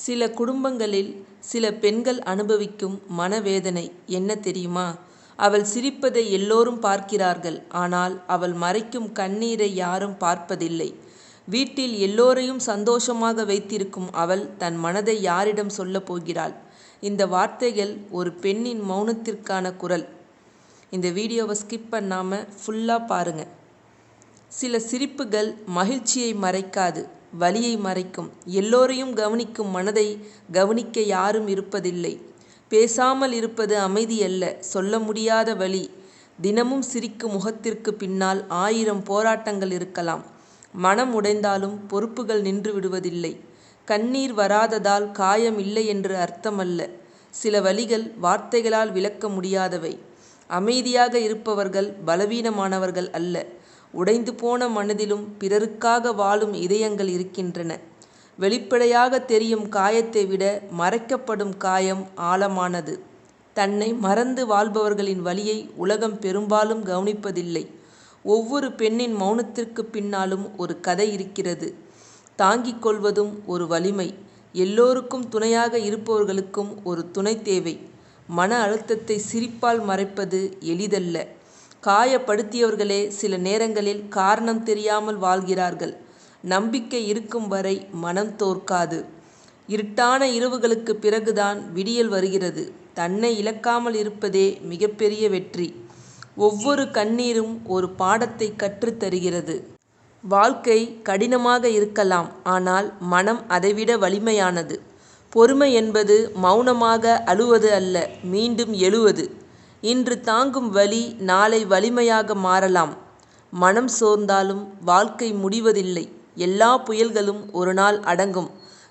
சில குடும்பங்களில் சில பெண்கள் அனுபவிக்கும் மனவேதனை என்ன தெரியுமா? அவள் சிரிப்பதை எல்லோரும் பார்க்கிறார்கள். ஆனால் அவள் மறைக்கும் கண்ணீரை யாரும் பார்ப்பதில்லை. வீட்டில் எல்லோரையும் சந்தோஷமாக வைத்திருக்கும் அவள் தன் மனதை யாரிடம் சொல்லப் போகிறாள்? இந்த வார்த்தைகள் ஒரு பெண்ணின் மௌனத்திற்கான குரல். இந்த வீடியோவை ஸ்கிப் பண்ணாமல் ஃபுல்லாக பாருங்கள். சில சிரிப்புகள் மகிழ்ச்சியை மறைக்காது, வலியை மறைக்கும். எல்லோரையும் கவனிக்கும் மனதை கவனிக்க யாரும் இருப்பதில்லை. பேசாமல் இருப்பது அமைதி அல்ல, சொல்ல முடியாத வலி. தினமும் சிரிக்கும் முகத்திற்கு பின்னால் 1000 போராட்டங்கள் இருக்கலாம். மனம் உடைந்தாலும் பொறுப்புகள் நின்று விடுவதில்லை. கண்ணீர் வராததால் காயம் இல்லை என்று அர்த்தமல்ல. சில வலிகள் வார்த்தைகளால் விளக்க முடியாதவை. அமைதியாக இருப்பவர்கள் பலவீனமானவர்கள் அல்ல. உடைந்து போன மனதிலும் பிறருக்காக வாழும் இதயங்கள் இருக்கின்றன. வெளிப்படையாக தெரியும் காயத்தை விட மறைக்கப்படும் காயம் ஆழமானது. தன்னை மறந்து வாழ்பவர்களின் வலியை உலகம் பெரும்பாலும் கவனிப்பதில்லை. ஒவ்வொரு பெண்ணின் மௌனத்திற்கு பின்னாலும் ஒரு கதை இருக்கிறது. தாங்கிக் கொள்வதும் ஒரு வலிமை. எல்லோருக்கும் துணையாக இருப்பவர்களுக்கும் ஒரு துணை தேவை. மன அழுத்தத்தை சிரிப்பால் மறைப்பது எளிதல்ல. காயப்படுத்தியவர்களே சில நேரங்களில் காரணம் தெரியாமல் வாழ்கிறார்கள். நம்பிக்கை இருக்கும் வரை மனம் தோற்காது. இருட்டான இரவுகளுக்கு பிறகுதான் விடியல் வருகிறது. தன்னை இழக்காமல் இருப்பதே மிகப்பெரிய வெற்றி. ஒவ்வொரு கண்ணீரும் ஒரு பாடத்தை கற்றுத் தருகிறது. வாழ்க்கை கடினமாக இருக்கலாம், ஆனால் மனம் அதைவிட வலிமையானது. பொறுமை என்பது மௌனமாக அழுவது அல்ல, மீண்டும் எழுவது. இன்று தாங்கும் வலி நாளை வலிமையாக மாறலாம். மனம் சோர்ந்தாலும் வாழ்க்கை முடிவதில்லை. எல்லா புயல்களும் ஒரு நாள் அடங்கும்.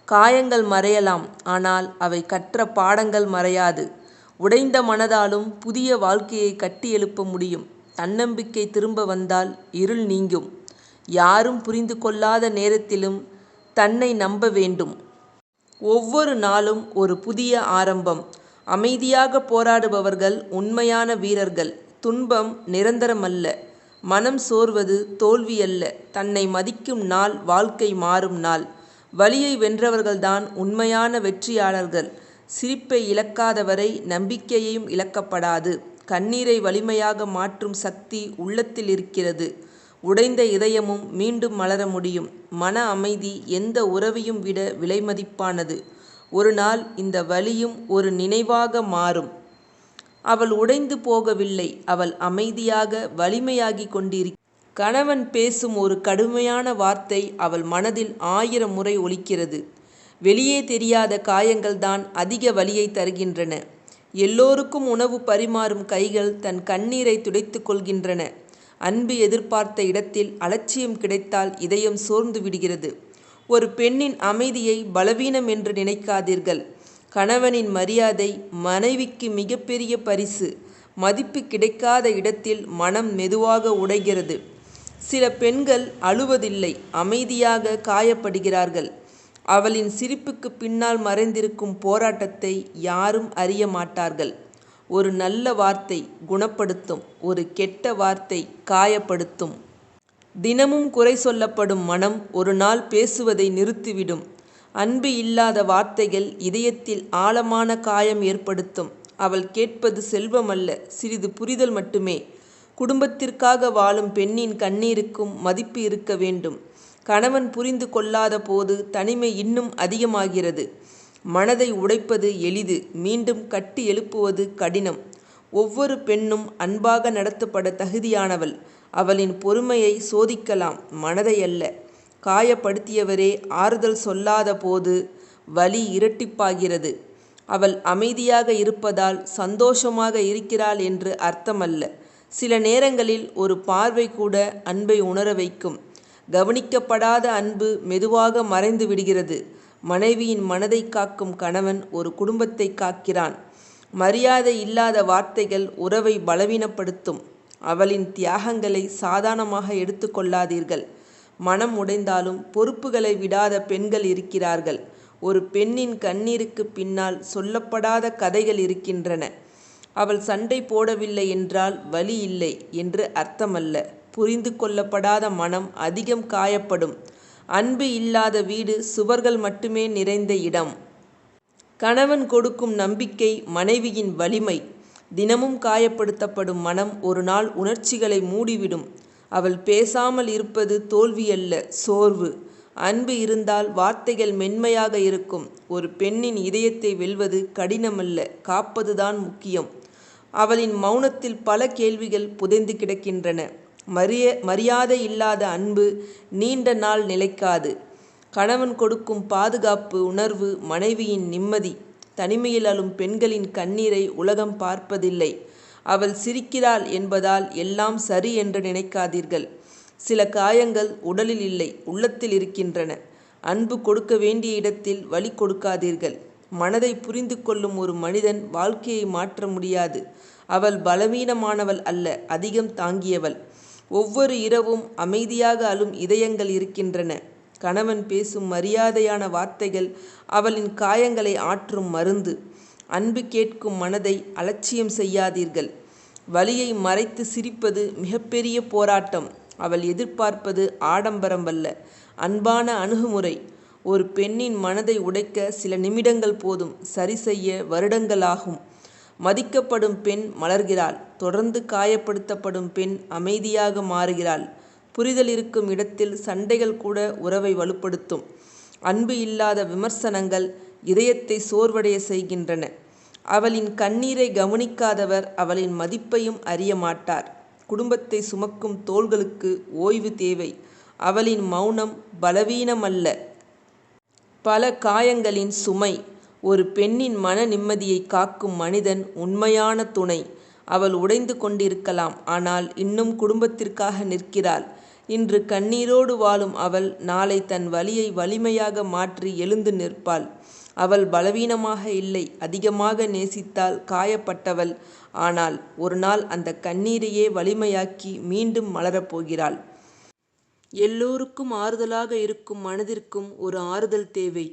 காயங்கள் மறையலாம், ஆனால் அவை கற்ற பாடங்கள் மறையாது. உடைந்த மனதாலும் புதிய வாழ்க்கையை கட்டி எழுப்ப முடியும். தன்னம்பிக்கை திரும்ப வந்தால் இருள் நீங்கும். யாரும் புரிந்து கொள்ளாத நேரத்திலும் தன்னை நம்ப வேண்டும். ஒவ்வொரு நாளும் ஒரு புதிய ஆரம்பம். அமைதியாக போராடுபவர்கள் உண்மையான வீரர்கள். துன்பம் நிரந்தரமல்ல. மனம் சோர்வது தோல்வி அல்ல, தன்னை மதிக்கும் நாள் வாழ்க்கை மாறும் நாள். வலியை வென்றவர்கள்தான் உண்மையான வெற்றியாளர்கள். சிரிப்பை இழக்காதவரை நம்பிக்கையையும் இழக்கப்படாது. கண்ணீரை வலிமையாக மாற்றும் சக்தி உள்ளத்தில் இருக்கிறது. உடைந்த இதயமும் மீண்டும் மலர முடியும். மன அமைதி எந்த உறவையும் விட விலைமதிப்பானது. ஒரு நாள் இந்த வலியும் ஒரு நினைவாக மாறும். அவள் உடைந்து போகவில்லை, அவள் அமைதியாக வலிமையாகி கொண்டிருக்கிறாள். கணவன் பேசும் ஒரு கடுமையான வார்த்தை அவள் மனதில் 1000 முறை ஒலிக்கிறது. வெளியே தெரியாத காயங்கள்தான் அதிக வலியை தருகின்றன. எல்லோருக்கும் உணவு பரிமாறும் கைகள் தன் கண்ணீரை துடைத்து கொள்கின்றன. அன்பு எதிர்பார்த்த இடத்தில் அலட்சியம் கிடைத்தால் இதயம் சோர்ந்து விடுகிறது. ஒரு பெண்ணின் அமைதியை பலவீனம் என்று நினைக்காதீர்கள். கணவனின் மரியாதை மனைவிக்கு மிகப்பெரிய பரிசு. மதிப்பு கிடைக்காத இடத்தில் மனம் மெதுவாக உடைகிறது. சில பெண்கள் அழுவதில்லை, அமைதியாக காயப்படுகிறார்கள். அவளின் சிரிப்புக்கு பின்னால் மறைந்திருக்கும் போராட்டத்தை யாரும் அறிய மாட்டார்கள். ஒரு நல்ல வார்த்தை குணப்படுத்தும், ஒரு கெட்ட வார்த்தை காயப்படுத்தும். தினமும் குறை சொல்லப்படும் மனம் ஒரு நாள் பேசுவதை நிறுத்திவிடும். அன்பு இல்லாத வார்த்தைகள் இதயத்தில் ஆழமான காயம் ஏற்படுத்தும். அவள் கேட்பது செல்வமல்ல, சிறிது புரிதல் மட்டுமே. குடும்பத்திற்காக வாழும் பெண்ணின் கண்ணீருக்கும் மதிப்பு இருக்க வேண்டும். கணவன் புரிந்து கொள்ளாத போது தனிமை இன்னும் அதிகமாகிறது. மனதை உடைப்பது எளிது, மீண்டும் கட்டி எழுப்புவது கடினம். ஒவ்வொரு பெண்ணும் அன்பாக நடத்தப்பட தகுதியானவள். அவளின் பொறுமையை சோதிக்கலாம், மனதை அல்ல. காயப்படுத்தியவரே ஆறுதல் சொல்லாத போது வலி இரட்டிப்பாகிறது. அவள் அமைதியாக இருப்பதால் சந்தோஷமாக இருக்கிறாள் என்று அர்த்தமல்ல. சில நேரங்களில் ஒரு பார்வை கூட அன்பை உணர வைக்கும். கவனிக்கப்படாத அன்பு மெதுவாக மறைந்து விடுகிறது. மனைவியின் மனதை காக்கும் கணவன் ஒரு குடும்பத்தை காக்கிறான். மரியாதை இல்லாத வார்த்தைகள் உறவை பலவீனப்படுத்தும். அவளின் தியாகங்களை சாதாரணமாக எடுத்துக்கொள்ளாதீர்கள். மனம் உடைந்தாலும் பொறுப்புகளை விடாத பெண்கள் இருக்கிறார்கள். ஒரு பெண்ணின் கண்ணீருக்கு பின்னால் சொல்லப்படாத கதைகள் இருக்கின்றன. அவள் சண்டை போடவில்லை என்றால் வலி இல்லை என்று அர்த்தமல்ல. புரிந்து கொள்ளப்படாத மனம் அதிகம் காயப்படும். அன்பு இல்லாத வீடு சுவர்கள் மட்டுமே நிறைந்த இடம். கணவன் கொடுக்கும் நம்பிக்கை மனைவியின் வலிமை. தினமும் காயப்படுத்தப்படும் மனம் ஒரு நாள் உணர்ச்சிகளை மூடிவிடும். அவள் பேசாமல் இருப்பது தோல்வியல்ல, சோர்வு. அன்பு இருந்தால் வார்த்தைகள் மென்மையாக இருக்கும். ஒரு பெண்ணின் இதயத்தை வெல்வது கடினமல்ல, காப்பதுதான் முக்கியம். அவளின் மௌனத்தில் பல கேள்விகள் புதைந்து கிடக்கின்றன. மரியாதை இல்லாத அன்பு நீண்ட நாள் நிலைக்காது. கணவன் கொடுக்கும் பாதுகாப்பு உணர்வு மனைவியின் நிம்மதி. தனிமையில் அழும் பெண்களின் கண்ணீரை உலகம் பார்ப்பதில்லை. அவள் சிரிக்கிறாள் என்பதால் எல்லாம் சரி என்று நினைக்காதீர்கள். சில காயங்கள் உடலில் இல்லை, உள்ளத்தில் இருக்கின்றன. அன்பு கொடுக்க வேண்டிய இடத்தில் வலி கொடுக்காதீர்கள். மனதை புரிந்து கொள்ளும் ஒரு மனிதன் வாழ்க்கையை மாற்ற முடியாது. அவள் பலவீனமானவள் அல்ல, அதிகம் தாங்கியவள். ஒவ்வொரு இரவும் அமைதியாக அழும் இதயங்கள் இருக்கின்றன. கணவன் பேசும் மரியாதையான வார்த்தைகள் அவளின் காயங்களை ஆற்றும் மருந்து. அன்பு கேட்கும் மனதை அலட்சியம் செய்யாதீர்கள். வலியை மறைத்து சிரிப்பது மிகப்பெரிய போராட்டம். அவள் எதிர்பார்ப்பது ஆடம்பரம் அல்ல, அன்பான அணுகுமுறை. ஒரு பெண்ணின் மனதை உடைக்க சில நிமிடங்கள் போதும், சரி செய்ய வருடங்கள் ஆகும். மதிக்கப்படும் பெண் மலர்கிறாள். தொடர்ந்து காயப்படுத்தப்படும் பெண் அமைதியாக மாறுகிறாள். புரிதல் இருக்கும் இடத்தில் சண்டைகள் கூட உறவை வலுப்படுத்தும். அன்பு இல்லாத விமர்சனங்கள் இதயத்தை சோர்வடைய செய்கின்றன. அவளின் கண்ணீரை கவனிக்காதவர் அவளின் மதிப்பையும் அறிய மாட்டார். குடும்பத்தை சுமக்கும் தோள்களுக்கு ஓய்வு தேவை. அவளின் மௌனம் பலவீனம் அல்ல, பல காயங்களின் சுமை. ஒரு பெண்ணின் மன நிம்மதியை காக்கும் மனிதன் உண்மையான துணை. அவள் உடைந்து கொண்டிருக்கலாம், ஆனால் இன்னும் குடும்பத்திற்காக நிற்கிறாள். இன்று கண்ணீரோடு வாழும் அவள் நாளை தன் வலியை வலிமையாக மாற்றி எழுந்து நிற்பாள். அவள் பலவீனமாக இல்லை, அதிகமாக நேசித்தால் காயப்பட்டவள். ஆனால் ஒரு நாள் அந்த கண்ணீரையே வலிமையாக்கி மீண்டும் மலரப்போகிறாள். எல்லோருக்கும் ஆறுதலாக இருக்கும் மனதிற்கும் ஒரு ஆறுதல் தேவை.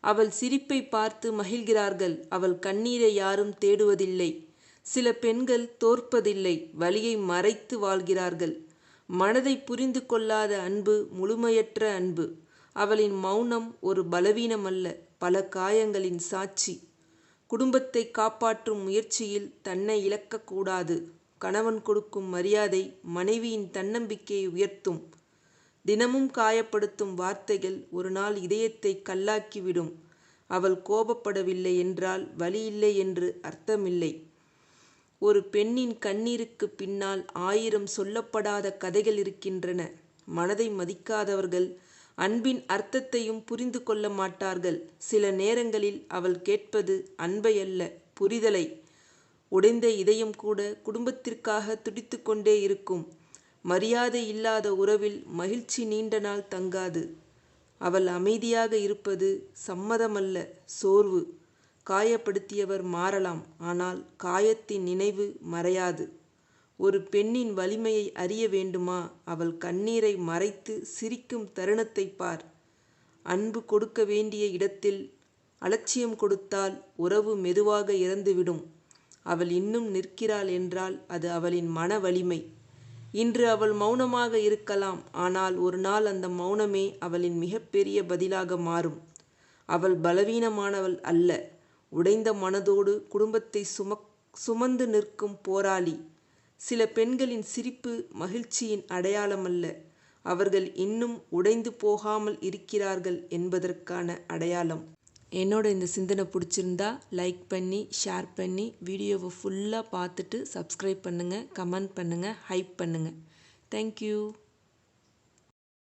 அவள் சிரிப்பை பார்த்து மகிழ்கிறார்கள். அவள் கண்ணீரை யாரும் தேடுவதில்லை. சில பெண்கள் தோற்பதில்லை, வலியை மறைத்து வாழ்கிறார்கள். மனதை புரிந்து கொள்ளாத அன்பு முழுமையற்ற அன்பு. அவளின் மௌனம் ஒரு பலவீனம் அல்ல, பல காயங்களின் சாட்சி. குடும்பத்தை காப்பாற்றும் முயற்சியில் தன்னை இழக்கக்கூடாது. கணவன் கொடுக்கும் மரியாதை மனைவியின் தன்னம்பிக்கையை உயர்த்தும். தினமும் காயப்படுத்தும் வார்த்தைகள் ஒரு நாள் இதயத்தை கல்லாக்கிவிடும். அவள் கோபப்படவில்லை என்றால் வலி இல்லை என்று அர்த்தமில்லை. ஒரு பெண்ணின் கண்ணீருக்கு பின்னால் 1000 சொல்லப்படாத கதைகள் இருக்கின்றன. மனதை மதிக்காதவர்கள் அன்பின் அர்த்தத்தையும் புரிந்து கொள்ள மாட்டார்கள். சில நேரங்களில் அவள் கேட்பது அன்பை அல்ல, புரிதலை. உடைந்த இதயம் கூட குடும்பத்திற்காக துடித்து கொண்டே இருக்கும். மரியாதை இல்லாத உறவில் மகிழ்ச்சி நீண்ட நாள் தங்காது. அவள் அமைதியாக இருப்பது சம்மதமல்ல, சோர்வு. காயப்படுத்தியவர் மாறலாம், ஆனால் காயத்தின் நினைவு மறையாது. ஒரு பெண்ணின் வலிமையை அறிய வேண்டுமா? அவள் கண்ணீரை மறைத்து சிரிக்கும் தருணத்தை பார். அன்பு கொடுக்க வேண்டிய இடத்தில் அலட்சியம் கொடுத்தால் உறவு மெதுவாக இறந்துவிடும். அவள் இன்னும் நிற்கிறாள் என்றால் அது அவளின் மன வலிமை. இன்று அவள் மௌனமாக இருக்கலாம், ஆனால் ஒரு நாள் அந்த மௌனமே அவளின் மிகப்பெரிய பதிலாக மாறும். அவள் பலவீனமானவள் அல்ல, உடைந்த மனதோடு குடும்பத்தை சுமந்து நிற்கும் போராளி. சில பெண்களின் சிரிப்பு மகிழ்ச்சியின் அடையாளமல்ல, அவர்கள் இன்னும் உடைந்து போகாமல் இருக்கிறார்கள் என்பதற்கான அடையாளம். என்னோட இந்த சிந்தனை பிடிச்சிருந்தா லைக் பண்ணி ஷேர் பண்ணி வீடியோவை ஃபுல்லாக பார்த்துட்டு சப்ஸ்கிரைப் பண்ணுங்கள், கமெண்ட் பண்ணுங்கள், ஹைப் பண்ணுங்கள். தேங்க்யூ.